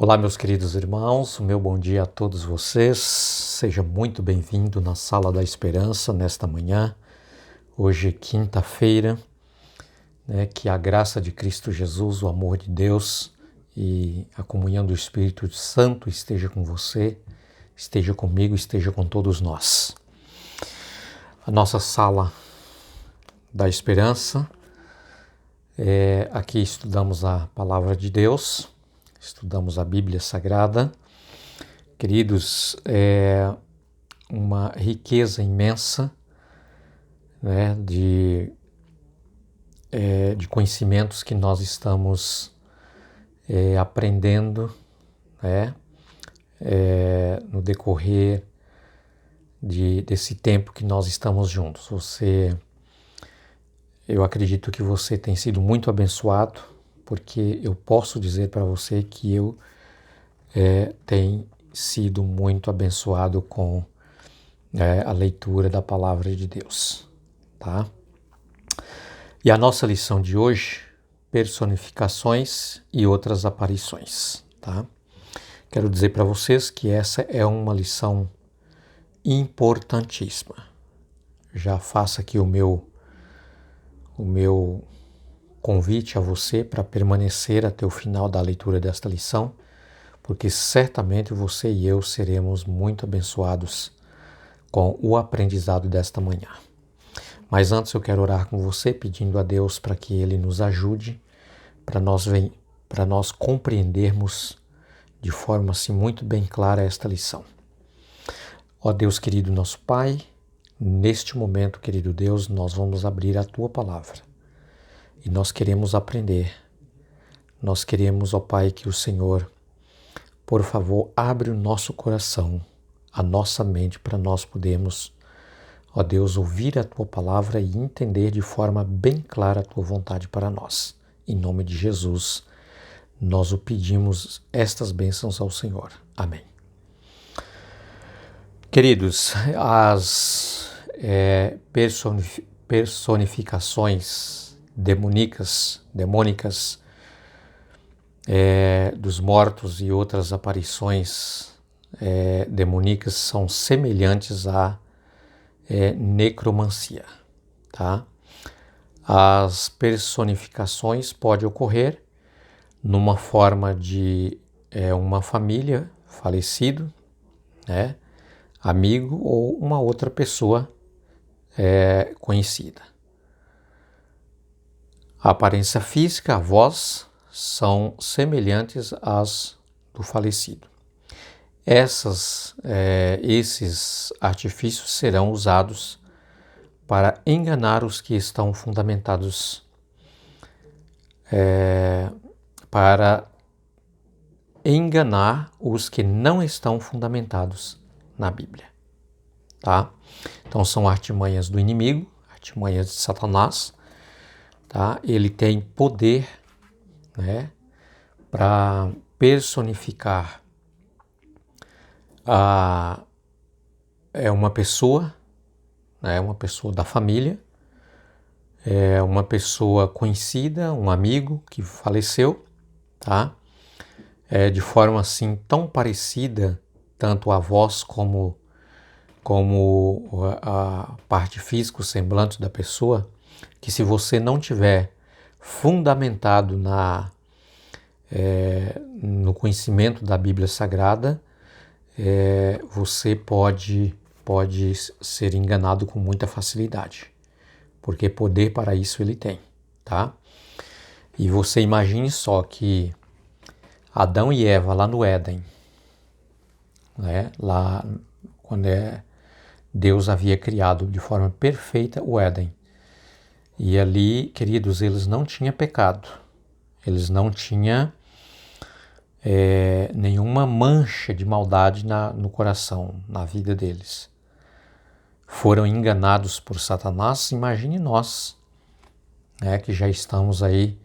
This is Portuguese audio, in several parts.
Olá, meus queridos irmãos, o meu bom dia a todos vocês. Seja muito bem-vindo na Sala da Esperança nesta manhã. Hoje é quinta-feira, que a graça de Cristo Jesus, o amor de Deus e a comunhão do Espírito Santo esteja com você, esteja comigo, esteja com todos nós. A nossa Sala da Esperança, aqui estudamos a Palavra de Deus, estudamos a Bíblia Sagrada. Queridos, é uma riqueza imensa, de conhecimentos que nós estamos aprendendo, no decorrer desse tempo que nós estamos juntos. Eu acredito que você tem sido muito abençoado, porque eu posso dizer para você que eu tenho sido muito abençoado com a leitura da Palavra de Deus, tá? E a nossa lição de hoje, personificações e outras aparições, tá? Quero dizer para vocês que essa é uma lição importantíssima. Já faço aqui o meu convite a você para permanecer até o final da leitura desta lição, porque certamente você e eu seremos muito abençoados com o aprendizado desta manhã. Mas antes eu quero orar com você, pedindo a Deus para que Ele nos ajude, para nós compreendermos de forma assim muito bem clara esta lição. Ó Deus querido, nosso Pai, neste momento, querido Deus, nós vamos abrir a Tua Palavra e nós queremos aprender. Nós queremos, ó Pai, que o Senhor, por favor, abre o nosso coração, a nossa mente, para nós podermos, ó Deus, ouvir a Tua Palavra e entender de forma bem clara a Tua vontade para nós. Em nome de Jesus, nós o pedimos estas bênçãos ao Senhor. Amém. Queridos, as personificações demônicas, dos mortos e outras aparições demoníacas são semelhantes à necromancia, tá? As personificações podem ocorrer numa forma de uma família falecido, amigo ou uma outra pessoa conhecida. A aparência física, a voz, são semelhantes às do falecido. Esses artifícios serão usados para enganar os que estão fundamentados, para enganar os que não estão fundamentados na Bíblia, tá? Então são artimanhas do inimigo, artimanhas de Satanás, tá? Ele tem poder, para personificar uma pessoa, uma pessoa da família, uma pessoa conhecida, um amigo que faleceu, tá? De forma assim tão parecida, tanto a voz como a parte física, o semblante da pessoa, que se você não tiver fundamentado no conhecimento da Bíblia Sagrada, você pode ser enganado com muita facilidade, porque poder para isso ele tem, tá? E você imagine só que Adão e Eva lá no Éden, lá quando Deus havia criado de forma perfeita o Éden, e ali, queridos, eles não tinham pecado, eles não tinham nenhuma mancha de maldade no coração, na vida deles. Foram enganados por Satanás. Imagine nós, que já estamos aí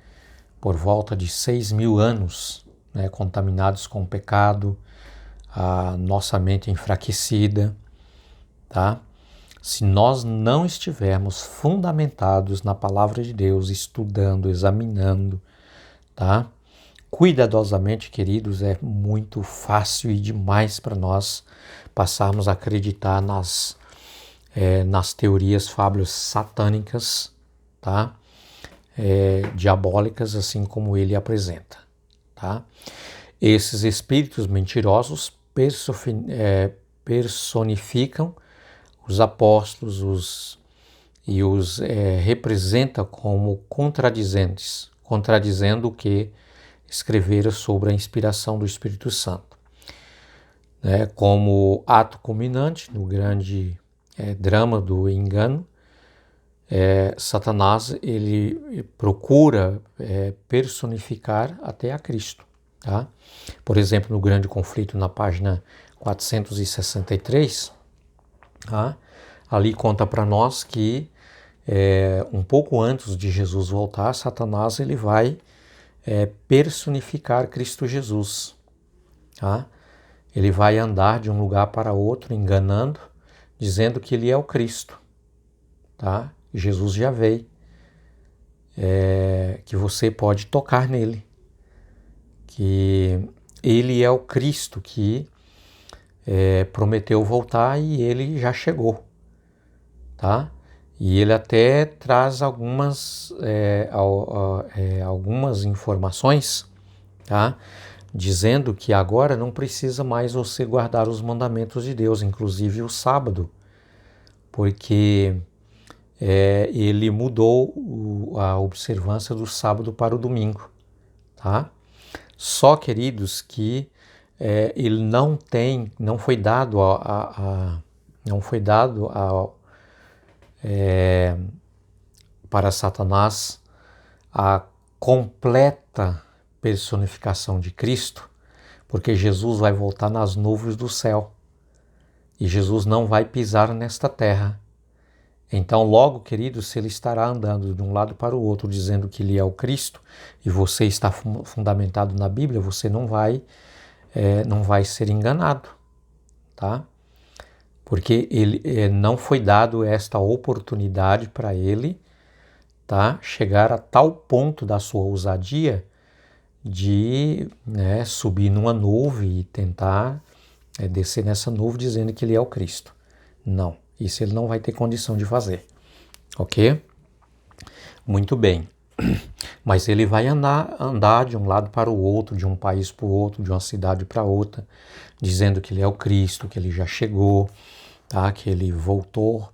por volta de 6.000 anos, contaminados com o pecado, a nossa mente enfraquecida, tá? Se nós não estivermos fundamentados na Palavra de Deus, estudando, examinando, tá? cuidadosamente, queridos, é muito fácil e demais para nós passarmos a acreditar nas teorias fábulas satânicas, tá? Diabólicas, assim como ele apresenta, tá? Esses espíritos mentirosos personificam os apóstolos e os representa como contradizentes, contradizendo o que escreveram sobre a inspiração do Espírito Santo. Como ato culminante no grande drama do engano, Satanás ele procura personificar até a Cristo. Tá? Por exemplo, no grande conflito na página 463, tá? Ali conta para nós que um pouco antes de Jesus voltar, Satanás ele vai personificar Cristo Jesus. Tá? Ele vai andar de um lugar para outro enganando, dizendo que ele é o Cristo. Tá? Jesus já veio, que você pode tocar nele, que ele é o Cristo que prometeu voltar e ele já chegou, tá? E ele até traz algumas informações, tá? Dizendo que agora não precisa mais você guardar os mandamentos de Deus, inclusive o sábado, porque ele mudou a observância do sábado para o domingo, tá? Só, queridos, que ele não foi dado para Satanás a completa personificação de Cristo, porque Jesus vai voltar nas nuvens do céu e Jesus não vai pisar nesta terra. Então, logo, querido, se ele estará andando de um lado para o outro, dizendo que ele é o Cristo, e você está fundamentado na Bíblia, você não vai ser enganado, tá? Porque ele não foi dado esta oportunidade para ele, tá? Chegar a tal ponto da sua ousadia de subir numa nuvem e tentar descer nessa nuvem dizendo que ele é o Cristo. Não. Isso ele não vai ter condição de fazer, ok? Muito bem, mas ele vai andar de um lado para o outro, de um país para o outro, de uma cidade para outra, dizendo que ele é o Cristo, que ele já chegou, tá? Que ele voltou,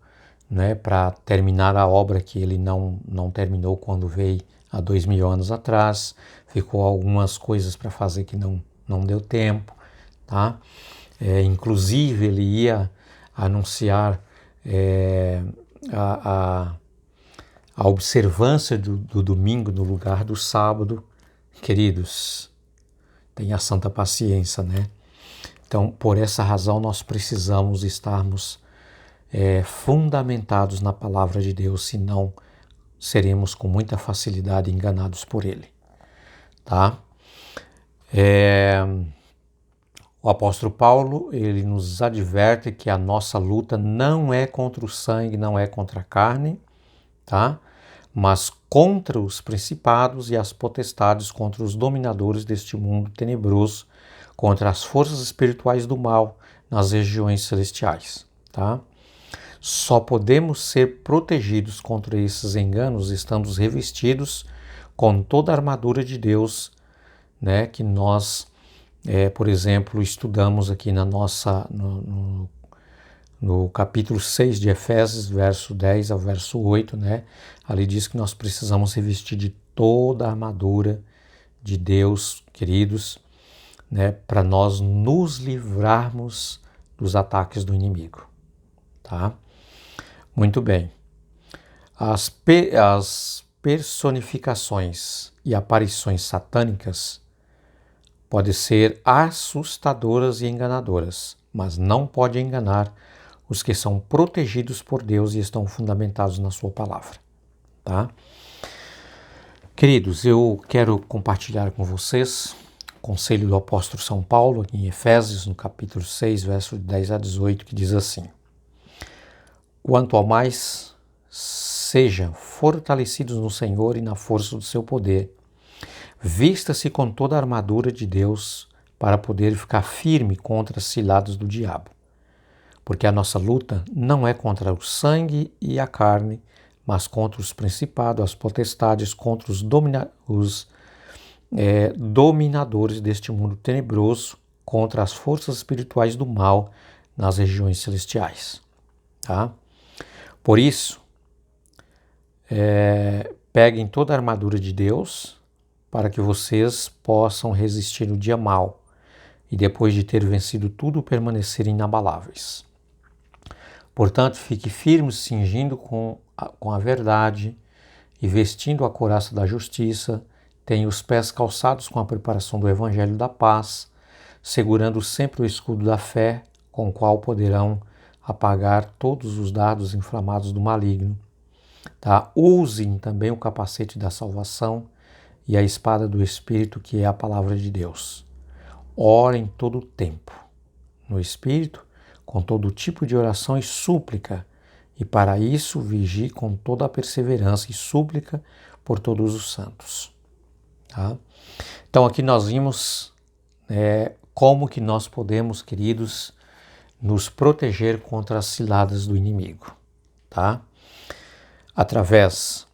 para terminar a obra que ele não terminou quando veio há 2000 anos atrás, ficou algumas coisas para fazer que não deu tempo, tá? Inclusive ele ia anunciar a observância do domingo no lugar do sábado. Queridos, tenha santa paciência, né? Então, por essa razão, nós precisamos estarmos fundamentados na palavra de Deus, senão seremos com muita facilidade enganados por ele, tá? O apóstolo Paulo, ele nos adverte que a nossa luta não é contra o sangue, não é contra a carne, tá? Mas contra os principados e as potestades, contra os dominadores deste mundo tenebroso, contra as forças espirituais do mal nas regiões celestiais, tá? Só podemos ser protegidos contra esses enganos estando revestidos com toda a armadura de Deus, que nós por exemplo, estudamos aqui no capítulo 6 de Efésios, verso 10 ao verso 8, ali diz que nós precisamos revestir de toda a armadura de Deus, queridos, para nós nos livrarmos dos ataques do inimigo, tá? Muito bem. As personificações e aparições satânicas podem ser assustadoras e enganadoras, mas não pode enganar os que são protegidos por Deus e estão fundamentados na sua palavra, tá? Queridos, eu quero compartilhar com vocês o conselho do apóstolo São Paulo, aqui em Efésios, no capítulo 6, verso 10 a 18, que diz assim: Quanto ao mais, sejam fortalecidos no Senhor e na força do seu poder. Vista-se com toda a armadura de Deus para poder ficar firme contra as ciladas do diabo. Porque a nossa luta não é contra o sangue e a carne, mas contra os principados, as potestades, contra os dominadores deste mundo tenebroso, contra as forças espirituais do mal nas regiões celestiais. Tá? Por isso, peguem toda a armadura de Deus para que vocês possam resistir no dia mau e depois de ter vencido tudo, permanecerem inabaláveis. Portanto, fique firme, cingindo com a verdade e vestindo a couraça da justiça, tenha os pés calçados com a preparação do evangelho da paz, segurando sempre o escudo da fé, com o qual poderão apagar todos os dardos inflamados do maligno. Tá? Usem também o capacete da salvação e a espada do Espírito, que é a palavra de Deus. Orem todo o tempo no Espírito, com todo tipo de oração e súplica, e para isso vigie com toda a perseverança e súplica por todos os santos. Tá? Então aqui nós vimos como que nós podemos, queridos, nos proteger contra as ciladas do inimigo. Tá? Através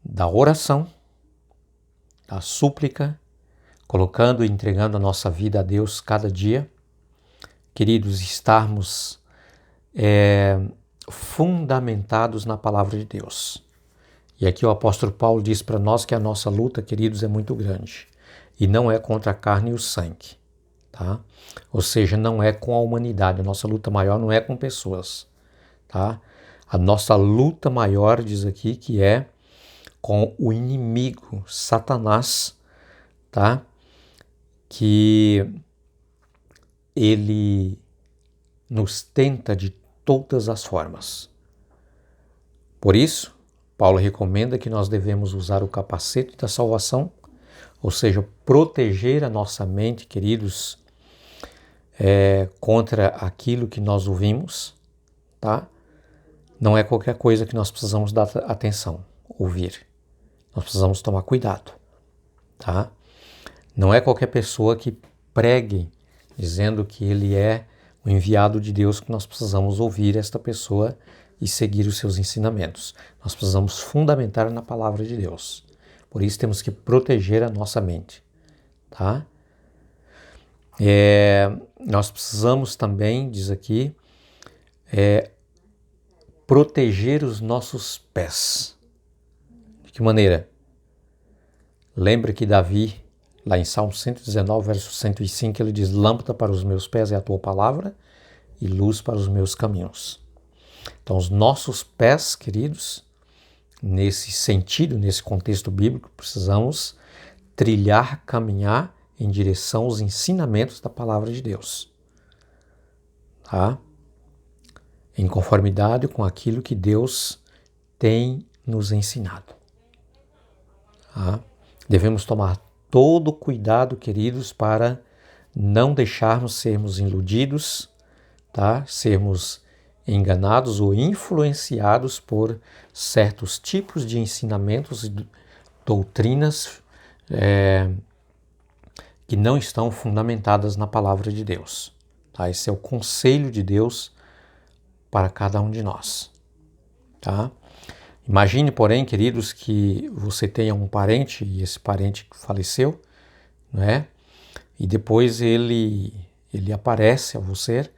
da oração, da súplica, colocando e entregando a nossa vida a Deus cada dia. Queridos, estarmos fundamentados na palavra de Deus. E aqui o apóstolo Paulo diz para nós que a nossa luta, queridos, é muito grande. E não é contra a carne e o sangue. Tá? Ou seja, não é com a humanidade. A nossa luta maior não é com pessoas. Tá? A nossa luta maior, diz aqui, que é com o inimigo, Satanás, tá? Que ele nos tenta de todas as formas. Por isso, Paulo recomenda que nós devemos usar o capacete da salvação, ou seja, proteger a nossa mente, queridos, contra aquilo que nós ouvimos, tá? Não é qualquer coisa que nós precisamos dar atenção, ouvir. Nós precisamos tomar cuidado, tá? Não é qualquer pessoa que pregue dizendo que ele é o enviado de Deus que nós precisamos ouvir esta pessoa e seguir os seus ensinamentos. Nós precisamos fundamentar na palavra de Deus. Por isso temos que proteger a nossa mente, tá? Nós precisamos também, diz aqui, proteger os nossos pés. De que maneira? Lembra que Davi, lá em Salmo 119, verso 105, ele diz: lâmpada para os meus pés é a tua palavra e luz para os meus caminhos. Então, os nossos pés, queridos, nesse sentido, nesse contexto bíblico, precisamos trilhar, caminhar em direção aos ensinamentos da palavra de Deus. Tá? Em conformidade com aquilo que Deus tem nos ensinado. Tá? Devemos tomar todo cuidado, queridos, para não deixarmos sermos iludidos, tá? Sermos enganados ou influenciados por certos tipos de ensinamentos e doutrinas que não estão fundamentadas na palavra de Deus. Tá? Esse é o conselho de Deus para cada um de nós. Tá? Imagine, porém, queridos, que você tenha um parente e esse parente faleceu, né? E depois ele aparece a você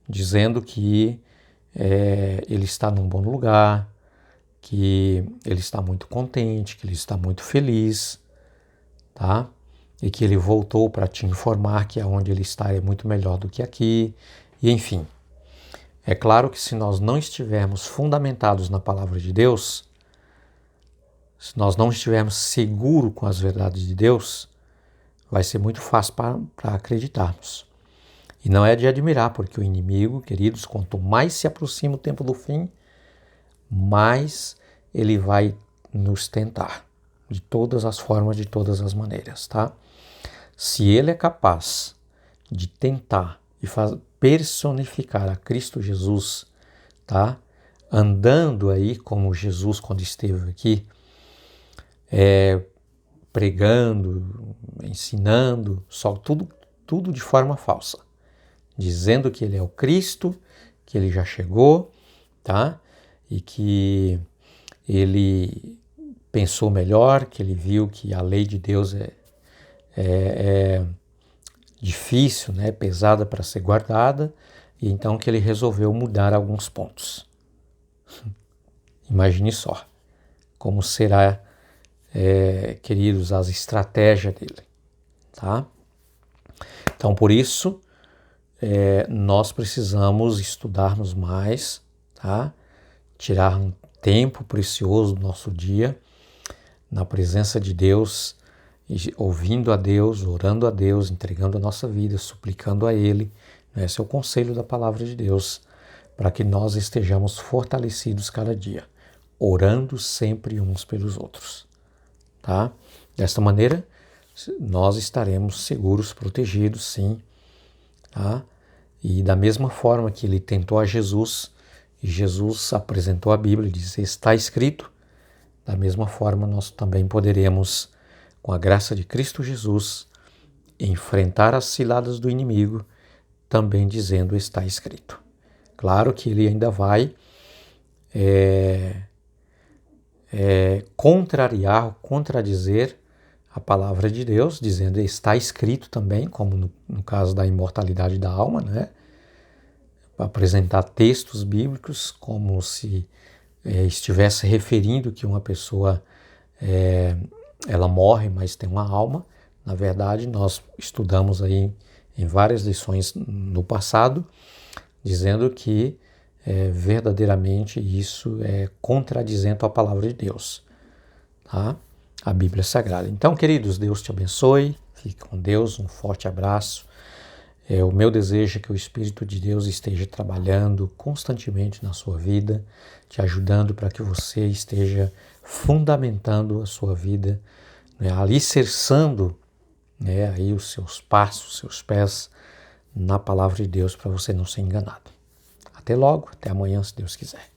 dizendo que ele está num bom lugar, que ele está muito contente, que ele está muito feliz, tá? E que ele voltou para te informar que aonde ele está é muito melhor do que aqui, e enfim. É claro que se nós não estivermos fundamentados na palavra de Deus, se nós não estivermos seguros com as verdades de Deus, vai ser muito fácil para acreditarmos. E não é de admirar, porque o inimigo, queridos, quanto mais se aproxima o tempo do fim, mais ele vai nos tentar, de todas as formas, de todas as maneiras, tá? Se ele é capaz de tentar e personificar a Cristo Jesus, tá? Andando aí como Jesus quando esteve aqui, pregando, ensinando, só tudo de forma falsa, dizendo que ele é o Cristo, que ele já chegou, tá? E que ele pensou melhor, que ele viu que a lei de Deus é difícil, né? Pesada para ser guardada, e então que ele resolveu mudar alguns pontos. Imagine só como será, queridos, as estratégias dele, tá? Então, por isso, nós precisamos estudarmos mais, tá? Tirar um tempo precioso do nosso dia na presença de Deus, ouvindo a Deus, orando a Deus, entregando a nossa vida, suplicando a Ele. Esse é o conselho da palavra de Deus, para que nós estejamos fortalecidos cada dia, orando sempre uns pelos outros, tá? Desta maneira, nós estaremos seguros, protegidos, sim, tá? E da mesma forma que ele tentou a Jesus, e Jesus apresentou a Bíblia e disse, está escrito, da mesma forma nós também poderemos, com a graça de Cristo Jesus, enfrentar as ciladas do inimigo, também dizendo, está escrito. Claro que ele ainda vai contrariar, contradizer a palavra de Deus, dizendo está escrito também, como no caso da imortalidade da alma, né? Apresentar textos bíblicos como se estivesse referindo que uma pessoa ela morre, mas tem uma alma. Na verdade, nós estudamos aí em várias lições no passado, dizendo que verdadeiramente isso é contradizendo a palavra de Deus, tá? A Bíblia Sagrada. Então, queridos, Deus te abençoe, fique com Deus, um forte abraço. O meu desejo é que o Espírito de Deus esteja trabalhando constantemente na sua vida, te ajudando para que você esteja fundamentando a sua vida, né, alicerçando, né, aí os seus passos, os seus pés na palavra de Deus para você não ser enganado. Até logo, até amanhã, se Deus quiser.